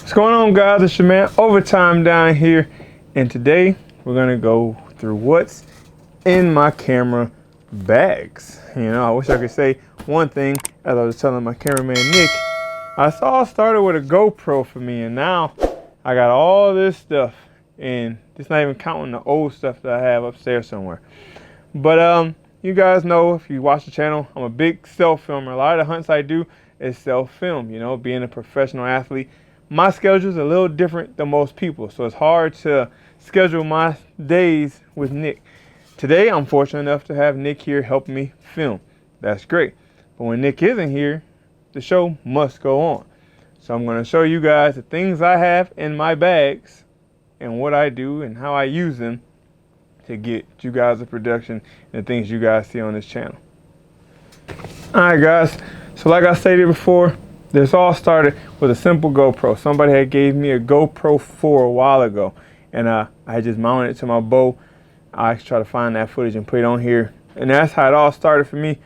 What's going on, guys? It's your man Overtime down here, and today we're gonna go through what's in my camera bags. You know, I wish I could say one thing. As I was telling my cameraman Nick, I all started with a GoPro for me, and now I got all this stuff, and it's not even counting the old stuff that I have upstairs somewhere. But you guys know, if you watch the channel, I'm a big self filmer. A lot of the hunts I do is self film. You know, being a professional athlete, my schedule is a little different than most people, so it's hard to schedule my days with Nick. Today, I'm fortunate enough to have Nick here helping me film. That's great. But when Nick isn't here, the show must go on. So I'm going to show you guys the things I have in my bags and what I do and how I use them to get you guys the production and the things you guys see on this channel. Alright guys, so like I stated before, this all started with a simple GoPro. Somebody had gave me a GoPro 4 a while ago, and I just mounted it to my bow. I try to find that footage and put it on here, and that's how it all started for me.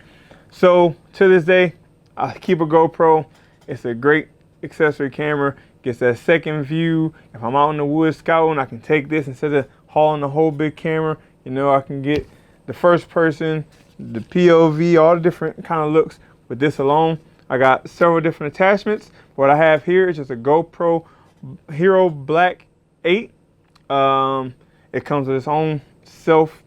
So to this day, I keep a GoPro. It's a great accessory camera. Gets that second view. If I'm out in the woods scouting, I can take this instead of hauling the whole big camera. You know, I can get the first person, the POV, all the different kind of looks with this alone. I got several different attachments. What I have here is just a GoPro Hero Black 8. It comes with its own self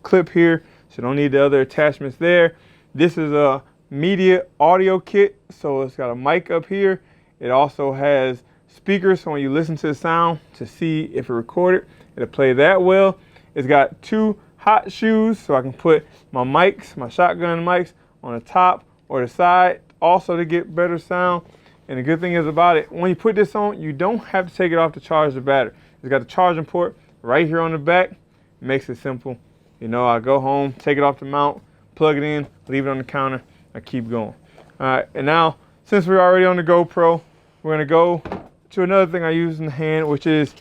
clip here, so you don't need the other attachments there. This is a media audio kit, so it's got a mic up here. It also has speakers, so when you listen to the sound to see if it recorded, it'll play that well. It's got two hot shoes, so I can put my mics, my shotgun mics, on the top or the side, also to get better sound. And the good thing is about it, when you put this on, you don't have to take it off to charge the battery. It's got the charging port right here on the back. It makes it simple. You know, I go home, take it off the mount, plug it in, leave it on the counter, I keep going. All right, and now, since we're already on the GoPro, we're gonna go to another thing I use in the hand, which is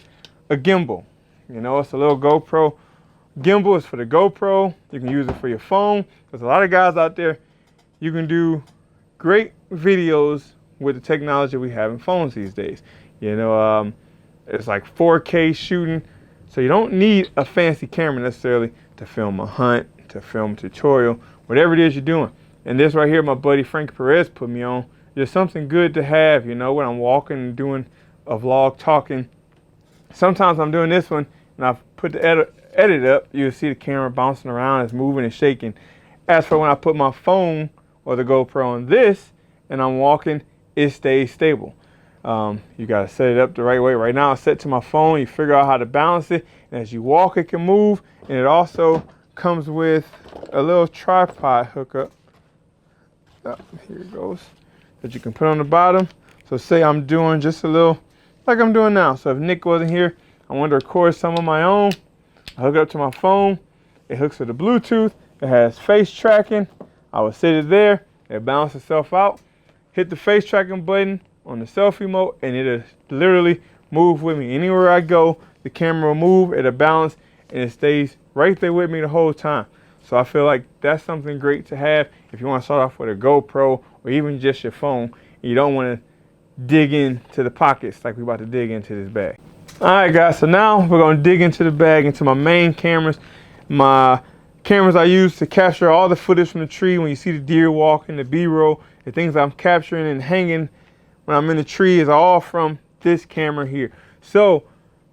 a gimbal. You know, it's a little GoPro. Gimbal is for the GoPro. You can use it for your phone. There's a lot of guys out there, you can do great videos with the technology we have in phones these days. You know, it's like 4K shooting, so you don't need a fancy camera necessarily to film a hunt, to film a tutorial, whatever it is you're doing. And this right here, my buddy Frank Perez put me on. There's something good to have, you know, when I'm walking and doing a vlog talking. Sometimes I'm doing this one and I've put the edit up, you'll see the camera bouncing around, it's moving and shaking. As for when I put my phone or the GoPro on this and I'm walking, it stays stable. You gotta set it up the right way. Right now it's set to my phone. You figure out how to balance it, and as you walk it can move. And it also comes with a little tripod hookup. Here it goes, that you can put on the bottom. So say I'm doing just a little like I'm doing now. So if Nick wasn't here, I wanted to record some of my own, I hook it up to my phone. It hooks to the Bluetooth. It has face tracking. I would sit it there, it balances itself out, hit the face tracking button on the selfie mode, and it'll literally move with me. Anywhere I go, the camera will move, it'll balance, and it stays right there with me the whole time. So I feel like that's something great to have if you want to start off with a GoPro or even just your phone, and you don't want to dig into the pockets like we're about to dig into this bag. Alright guys, so now we're going to dig into the bag, into my main cameras. My cameras I use to capture all the footage from the tree when you see the deer walking, the B-roll, the things I'm capturing and hanging when I'm in the tree is all from this camera here. So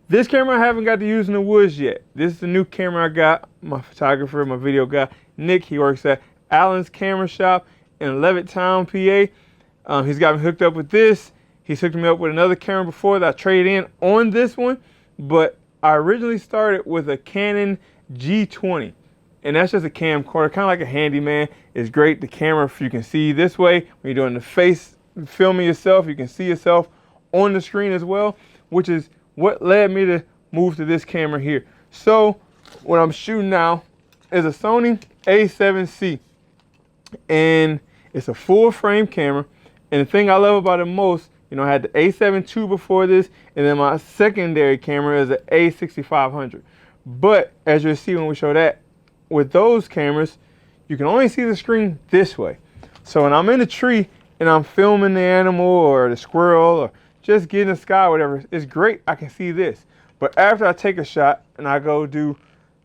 this camera I haven't got to use in the woods yet. This is the new camera I got. My photographer, my video guy, Nick, he works at Allen's Camera Shop in Levittown, PA. He's got me hooked up with this. He's hooked me up with another camera before that I traded in on this one. But I originally started with a Canon G20. And that's just a camcorder, kind of like a handyman. It's great, the camera, if you can see this way, when you're doing the face filming yourself, you can see yourself on the screen as well, which is what led me to move to this camera here. So what I'm shooting now is a Sony A7C, and it's a full frame camera. And the thing I love about it most, you know, I had the A7 II before this, and then my secondary camera is an A6500. But as you'll see when we show that, with those cameras, you can only see the screen this way. So when I'm in a tree and I'm filming the animal or the squirrel or just get in the sky or whatever, it's great. I can see this. But after I take a shot and I go do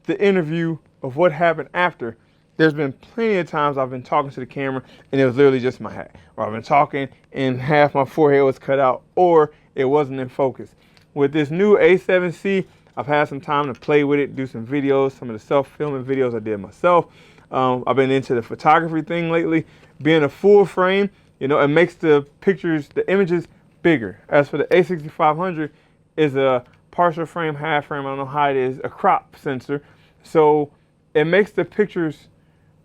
the interview of what happened after, there's been plenty of times I've been talking to the camera and it was literally just my hat. Or I've been talking and half my forehead was cut out, or it wasn't in focus. With this new A7C, I've had some time to play with it, do some videos, some of the self-filming videos I did myself. I've been into the photography thing lately. Being a full frame, you know, it makes the pictures, the images bigger. As for the A6500, is a partial frame, half frame, I don't know how it is, a crop sensor. So it makes the pictures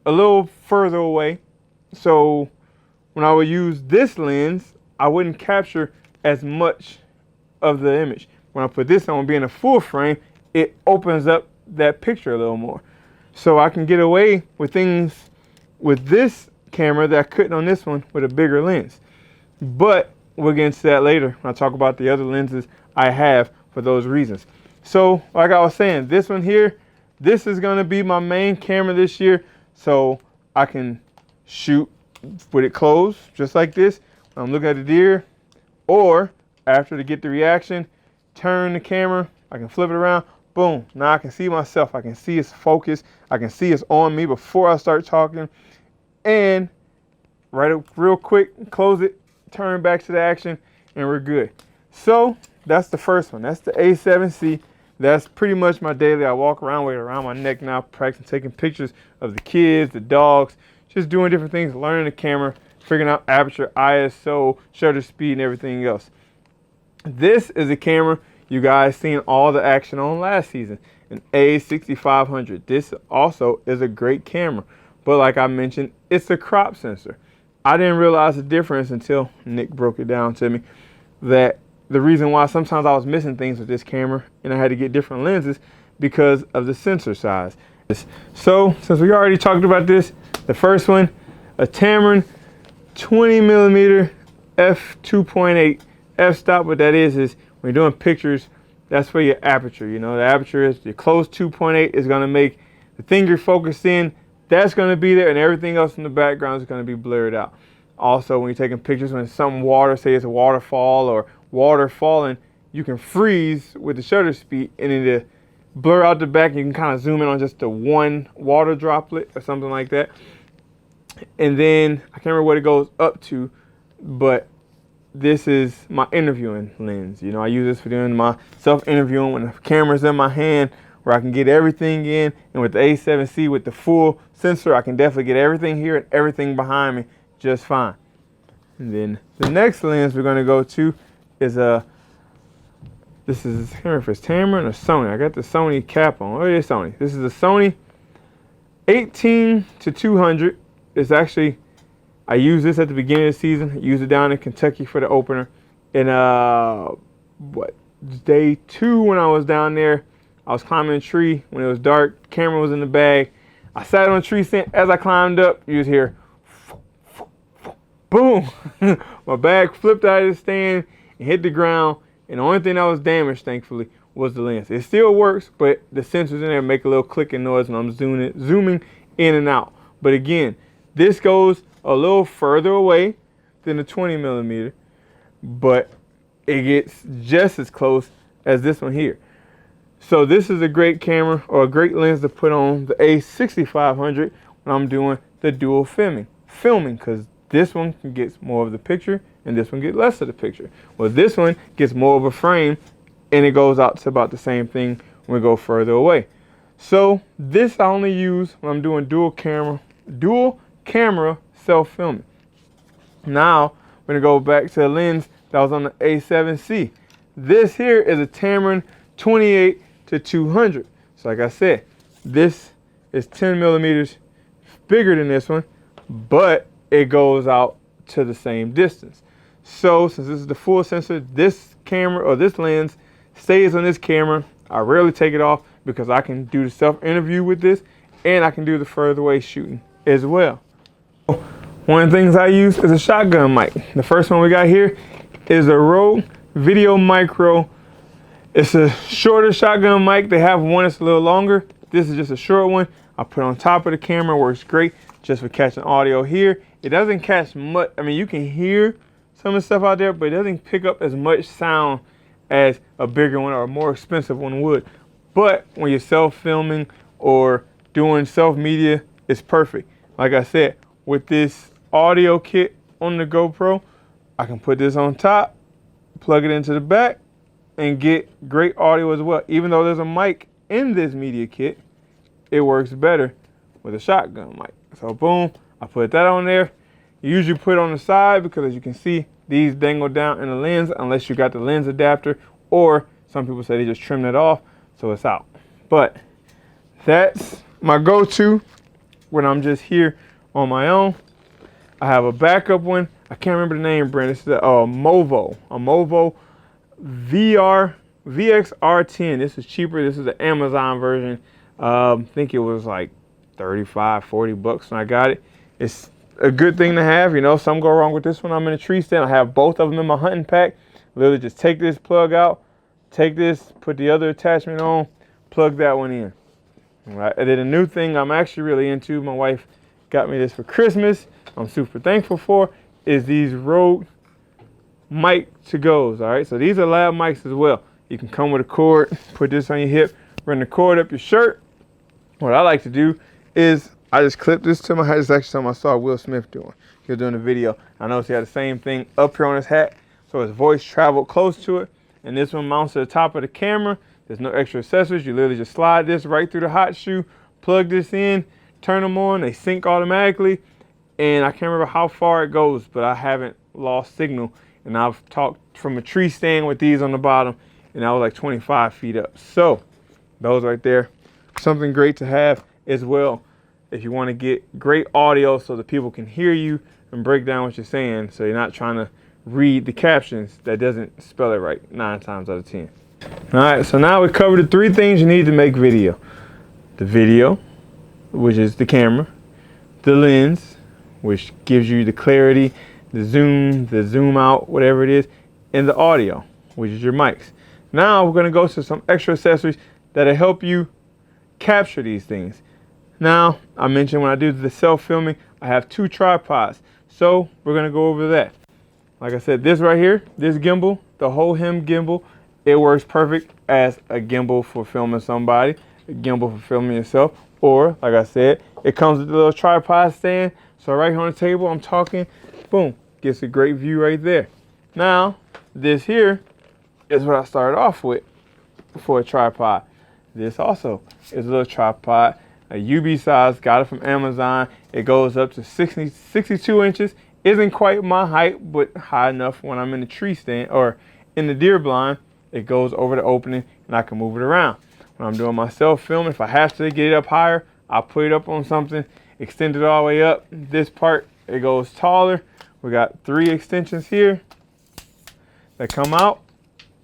a little further away. So when I would use this lens, I wouldn't capture as much of the image. When I put this on, being a full frame, it opens up that picture a little more. So I can get away with things with this camera that I couldn't on this one with a bigger lens. But we'll get into that later when I talk about the other lenses I have for those reasons. So like I was saying, this one here, this is gonna be my main camera this year. So I can shoot with it closed, just like this. I'm looking at the deer, or after to get the reaction, turn the camera, I can flip it around, boom. Now I can see myself, I can see it's focused, I can see it's on me before I start talking. And right up real quick, close it, turn back to the action, and we're good. So that's the first one. That's the A7C. That's pretty much my daily. I walk around with it around my neck now, practicing taking pictures of the kids, the dogs, just doing different things, learning the camera, figuring out aperture, ISO, shutter speed, and everything else. This is a camera you guys seen all the action on last season, an A6500. This also is a great camera, but like I mentioned, it's a crop sensor. I didn't realize the difference until Nick broke it down to me, that the reason why sometimes I was missing things with this camera and I had to get different lenses because of the sensor size. So since we already talked about this, the first one, a Tamron 20mm f2.8 f-stop. What that is when you're doing pictures, that's for your aperture. You know, the aperture is your close 2.8 is going to make the thing you're focused in, that's going to be there, and everything else in the background is going to be blurred out. Also, when you're taking pictures when some water, say it's a waterfall or water falling, you can freeze with the shutter speed and it'll blur out the back, and you can kind of zoom in on just the one water droplet or something like that. And then I can't remember what it goes up to, but this is my interviewing lens. You know, I use this for doing my self-interviewing when the camera's in my hand, where I can get everything in. And with the A7C, with the full sensor, I can definitely get everything here and everything behind me just fine. And then the next lens we're going to go to is this is, I can't remember if it's Tamron or Sony. I got the Sony cap on. Oh, it is Sony. This is a Sony 18-200. It's actually, I used this at the beginning of the season. I used it down in Kentucky for the opener. And day 2 when I was down there, I was climbing a tree when it was dark. Camera was in the bag. I sat on a tree stand. As I climbed up, you just hear, boom. My bag flipped out of the stand and hit the ground. And the only thing that was damaged, thankfully, was the lens. It still works, but the sensors in there make a little clicking noise when I'm zooming in and out. But again, this goes a little further away than the 20mm, but it gets just as close as this one here. So this is a great camera, or a great lens to put on the A6500 when I'm doing the dual filming, because this one gets more of the picture and this one gets less of the picture. Well, this one gets more of a frame and it goes out to about the same thing when we go further away. So this I only use when I'm doing dual camera self-filming. Now I'm gonna go back to the lens that was on the A7C. This here is a Tamron 28-200. So like I said, this is 10mm bigger than this one, but it goes out to the same distance. So since this is the full sensor, this camera or this lens stays on this camera. I rarely take it off because I can do the self-interview with this and I can do the further away shooting as well. One of the things I use is a shotgun mic. The first one we got here is a Rode Video Micro. It's a shorter shotgun mic. They have one that's a little longer. This is just a short one. I put it on top of the camera, works great just for catching audio here. It doesn't catch much. I mean, you can hear some of the stuff out there, but it doesn't pick up as much sound as a bigger one or a more expensive one would. But when you're self-filming or doing self-media, it's perfect. Like I said, with this audio kit on the GoPro, I can put this on top, plug it into the back, and get great audio as well. Even though there's a mic in this media kit, it works better with a shotgun mic. So boom, I put that on there. You usually put it on the side because, as you can see, these dangle down in the lens unless you got the lens adapter, or some people say they just trim that off so it's out. But that's my go-to when I'm just here on my own. I have a backup one. I can't remember the name, Brent. This is a Movo VXR10. This is cheaper. This is the Amazon version. I think it was like 35, 40 bucks when I got it. It's a good thing to have. You know, some go wrong with this one. I'm in a tree stand. I have both of them in my hunting pack. Literally just take this plug out, take this, put the other attachment on, plug that one in. All right. And then a new thing I'm actually really into, my wife got me this for Christmas, I'm super thankful for, is these Rode mic to goes. All right, so these are lab mics as well. You can come with a cord, put this on your hip, run the cord up your shirt. What I like to do is I just clip this to my hat. It's actually something I saw Will Smith doing. He was doing a video. I noticed he had the same thing up here on his hat, so his voice traveled close to it. And this one mounts to the top of the camera. There's no extra accessories. You literally just slide this right through the hot shoe, plug this in, turn them on, they sync automatically. And I can't remember how far it goes, but I haven't lost signal. And I've talked from a tree stand with these on the bottom, and I was like 25 feet up. So those right there, something great to have as well if you want to get great audio so that people can hear you and break down what you're saying, so you're not trying to read the captions that doesn't spell it right 9 times out of 10. All right, so now we covered the 3 things you need to make video. The video, which is the camera, the lens, which gives you the clarity, the zoom out, whatever it is, and the audio, which is your mics. Now we're gonna go to some extra accessories that'll help you capture these things. Now, I mentioned when I do the self-filming, I have 2 tripods. So we're gonna go over that. Like I said, this right here, this gimbal, the whole hem gimbal, it works perfect as a gimbal for filming somebody, a gimbal for filming yourself, or like I said, it comes with a little tripod stand. So right here on the table, I'm talking, boom, gets a great view right there. Now, this here is what I started off with for a tripod. This also is a little tripod, a UB size, got it from Amazon. It goes up to 62 inches. Isn't quite my height, but high enough when I'm in the tree stand or in the deer blind. It goes over the opening and I can move it around. When I'm doing my self-film, if I have to get it up higher, I'll put it up on something, extend it all the way up. This part, it goes taller. We got 3 extensions here that come out.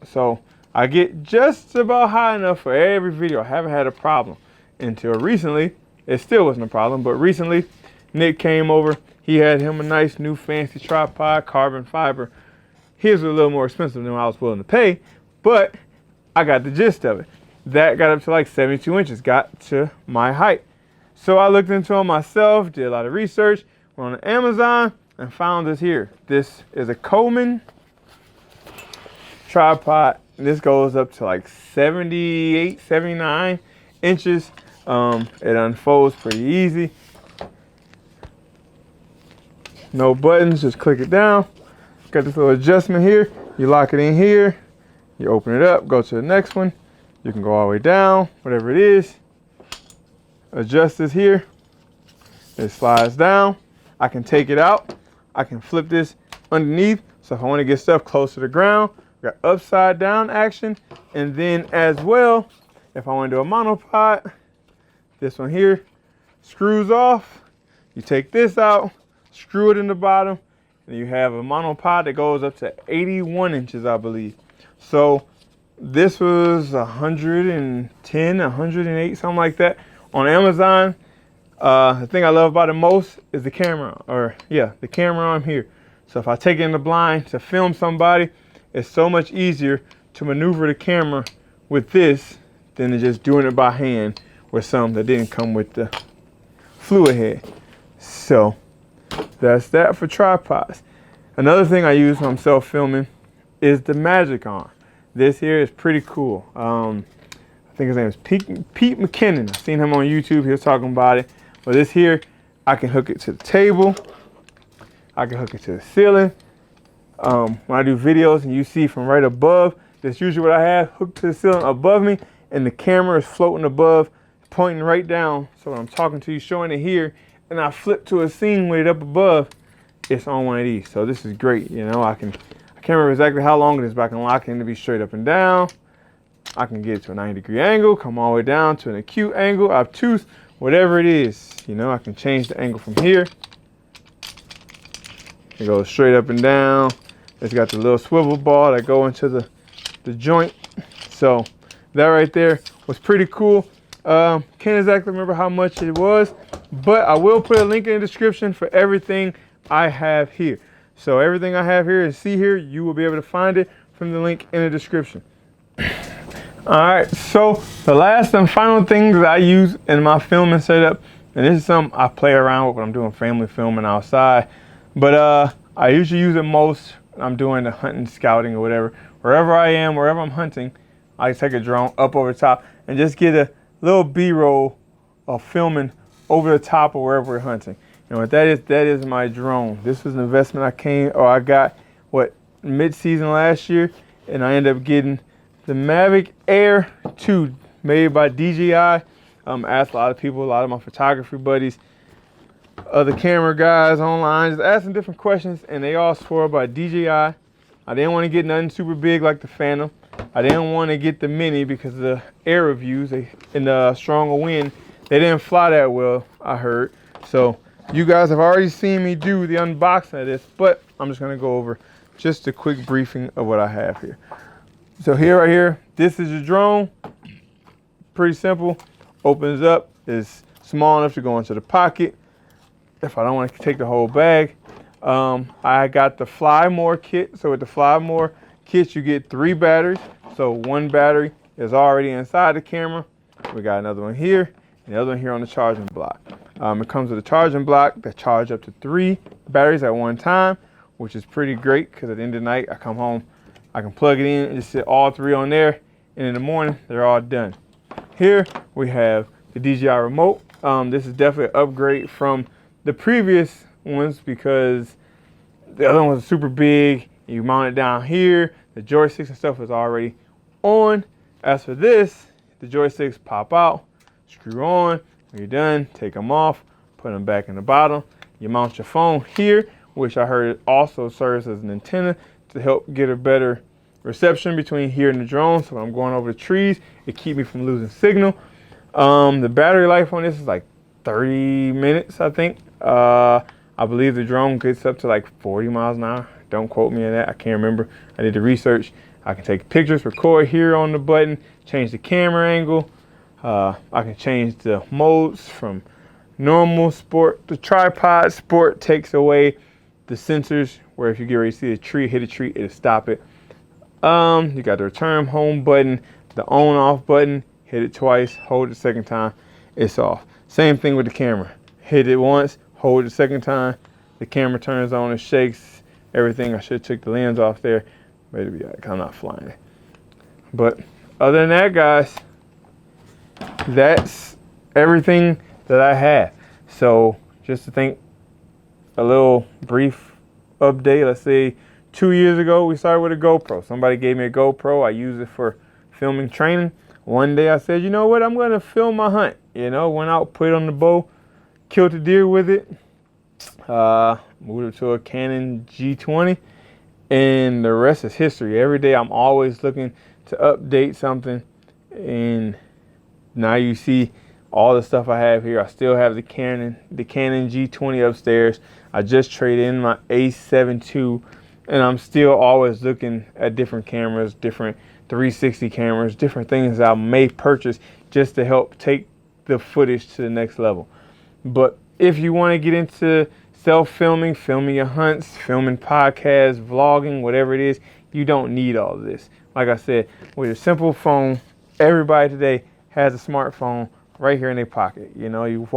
So I get just about high enough for every video. I haven't had a problem until recently. It still wasn't a problem, but recently Nick came over. He had him a nice new fancy tripod, carbon fiber. His was a little more expensive than I was willing to pay, but I got the gist of it. That got up to like 72 inches, got to my height. So I looked into it myself, did a lot of research, went on Amazon, and found this here. This is a Coleman tripod. This goes up to like 78, 79 inches. It unfolds pretty easy. No buttons, just click it down. Got this little adjustment here. You lock it in here. You open it up, go to the next one. You can go all the way down, whatever it is. Adjust this here. It slides down. I can take it out. I can flip this underneath. So if I want to get stuff close to the ground, got upside down action. And then as well, if I want to do a monopod, this one here screws off. You take this out, screw it in the bottom, and you have a monopod that goes up to 81 inches, I believe. So this was 110, 108, something like that on Amazon. The thing I love about it most is the camera, the camera arm here. So if I take it in the blind to film somebody, it's so much easier to maneuver the camera with this than just doing it by hand with some that didn't come with the fluid head. So that's that for tripods. Another thing I use when I'm self-filming is the Magic arm. This here is pretty cool. I think his name is Pete McKinnon. I've seen him on YouTube. He was talking about it. But this here, I can hook it to the table. I can hook it to the ceiling. When I do videos and you see from right above, that's usually what I have hooked to the ceiling above me, and the camera is floating above, pointing right down. So when I'm talking to you, showing it here, and I flip to a scene with it up above, it's on one of these. So this is great. You know, I can't remember exactly how long it is, but I can lock it in to be straight up and down. I can get it to a 90-degree angle, come all the way down to an acute angle, obtuse, whatever it is. You know, I can change the angle from here. It goes straight up and down. It's got the little swivel ball that go into the joint. So that right there was pretty cool. Can't exactly remember how much it was, but I will put a link in the description for everything I have here. So everything I have here and see here, you will be able to find it from the link in the description. All right, so the last and final thing that I use in my filming setup, and this is something I play around with when I'm doing family filming outside, but I usually use it most when I'm doing the hunting, scouting, or whatever. Wherever I am, wherever I'm hunting, I take a drone up over the top and just get a little B-roll of filming over the top of wherever we're hunting. And what that is my drone. This was an investment I got mid-season last year, and I ended up getting the Mavic Air 2 made by DJI. Asked a lot of people, a lot of my photography buddies, other camera guys online, just asking different questions, and they all swore by DJI. I didn't want to get nothing super big like the Phantom. I didn't want to get the Mini because of the air reviews. In the stronger wind, they didn't fly that well, I heard. So you guys have already seen me do the unboxing of this, but I'm just going to go over just a quick briefing of what I have here. So right here, this is your drone. Pretty simple. Opens up, is small enough to go into the pocket if I don't want to take the whole bag. I got the Fly More kit. So with the Fly More kit, you get 3 batteries. So one battery is already inside the camera. We got another one here, and the other one here on the charging block. It comes with a charging block that charges up to 3 batteries at one time, which is pretty great because at the end of the night, I come home, I can plug it in and just sit all 3 on there, and in the morning, they're all done. Here we have the Dji Remote. This is definitely an upgrade from the previous ones because the other one was super big. You mount it down here. The joysticks and stuff is already on. As for this, the joysticks pop out, screw on. When you're done, take them off, put them back in the bottom. You mount your phone here, which I heard also serves as an antenna to help get a better reception between here and the drone. So when I'm going over the trees, it keeps me from losing signal. The battery life on this is like 30 minutes, I think. I believe the drone gets up to like 40 miles an hour. Don't quote me on that. I can't remember. I did the research. I can take pictures, record here on the button, change the camera angle. I can change the modes from normal, sport. The tripod sport takes away the sensors where if you get ready to see a tree, hit a tree, it'll stop it. You got the return home button, the on off button, hit it twice, hold it the second time, it's off. Same thing with the camera. Hit it once, hold it the second time, the camera turns on, it shakes, everything. I should have took the lens off there, but it'll be like I'm not flying it. But other than that, guys, that's everything that I have. So just to think, a little brief update. Let's say 2 years ago, we started with a GoPro. Somebody gave me a GoPro. I use it for filming training. One day I said, you know what, I'm going to film my hunt. You know, went out, put it on the bow, killed a deer with it. Moved it to a Canon G20. And the rest is history. Every day I'm always looking to update something. And now you see all the stuff I have here. I still have the Canon G20 upstairs. I just traded in my A7 II, and I'm still always looking at different cameras, different 360 cameras, different things I may purchase just to help take the footage to the next level. But if you want to get into self-filming, filming your hunts, filming podcasts, vlogging, whatever it is, you don't need all of this. Like I said, with a simple phone, everybody today has a smartphone right here in their pocket. You know, you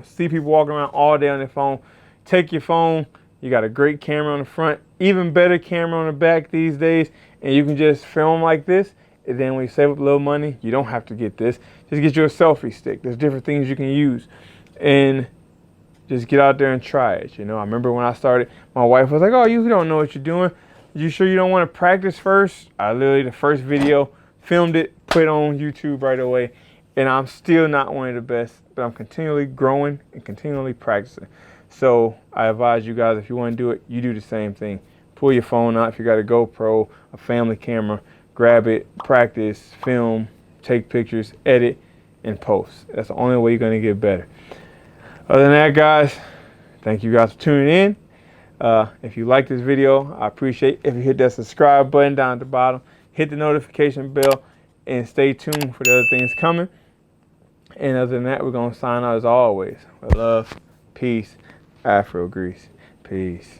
see people walking around all day on their phone. Take your phone, You got a great camera on the front, even better camera on the back these days, and you can just film like this. And then when you save up a little money, you don't have to get this. Just get you a selfie stick. There's different things you can use. And just get out there and try it. You know, I remember when I started, my wife was like, oh, you don't know what you're doing. You sure you don't want to practice first? I literally, the first video, filmed it, put it on YouTube right away. And I'm still not one of the best, but I'm continually growing and continually practicing. So I advise you guys, if you want to do it, you do the same thing. Pull your phone out. If you got a GoPro, a family camera, grab it, practice, film, take pictures, edit, and post. That's the only way you're going to get better. Other than that, guys, thank you guys for tuning in. If you like this video, I appreciate if you hit that subscribe button down at the bottom, hit the notification bell, and stay tuned for the other things coming. And other than that, we're going to sign out as always. With love, peace, Afro Grease. Peace.